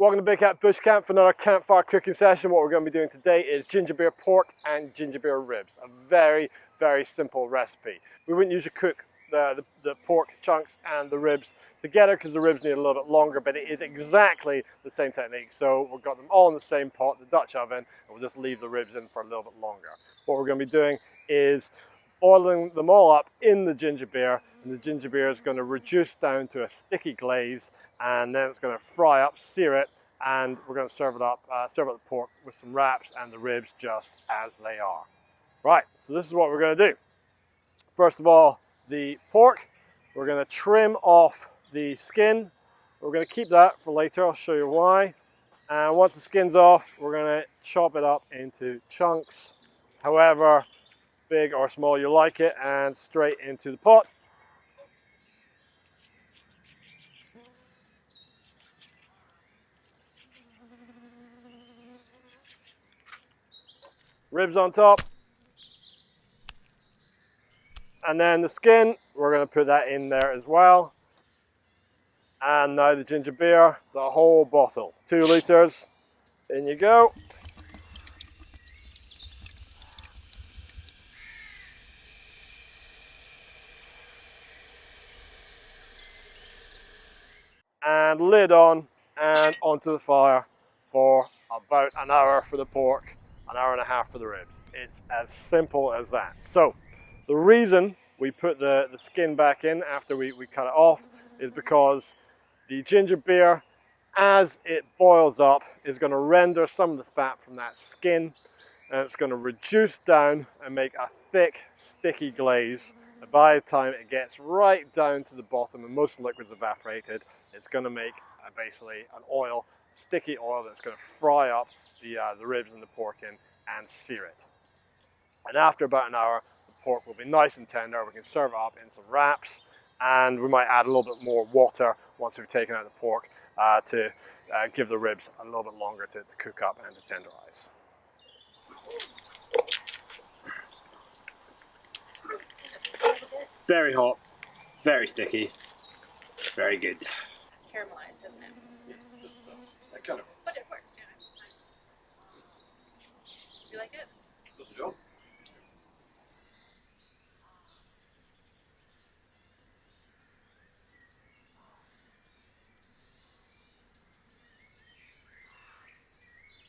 Welcome to Big Hat Bushcamp for another campfire cooking session. What we're going to be doing today is ginger beer pork and ginger beer ribs. A very, very simple recipe. We wouldn't usually cook the pork chunks and the ribs together because the ribs need a little bit longer, but it is exactly the same technique. So we've got them all in the same pot, the Dutch oven, and we'll just leave the ribs in for a little bit longer. What we're going to be doing is boiling them all up in the ginger beer, and the ginger beer is going to reduce down to a sticky glaze, and then it's going to fry up, sear it, and we're going to serve it up the pork with some wraps and the ribs just as they are. Right, so this is what we're going to do. First of all, the pork, we're going to trim off the skin. We're going to keep that for later, I'll show you why. And once the skin's off, we're going to chop it up into chunks, however big or small you like it, and straight into the pot. Ribs on top, and then the skin, we're going to put that in there as well. And now the ginger beer, the whole bottle, 2 litres, in you go. And lid on and onto the fire for about an hour for the pork, an hour and a half for the ribs. It's as simple as that. So the reason we put the skin back in after we cut it off is because the ginger beer, as it boils up, is going to render some of the fat from that skin, and it's going to reduce down and make a thick, sticky glaze. And by the time it gets right down to the bottom and most liquid's evaporated, it's going to make basically an oil, sticky oil that's going to fry up the ribs and the pork in and sear it. And after about an hour, the pork will be nice and tender. We can serve it up in some wraps, and we might add a little bit more water once we've taken out the pork to give the ribs a little bit longer to cook up and to tenderize. Very hot, very sticky, very good. It's caramelized, doesn't it? Yeah, that kind of. But it works, yeah. You like it? Does the job.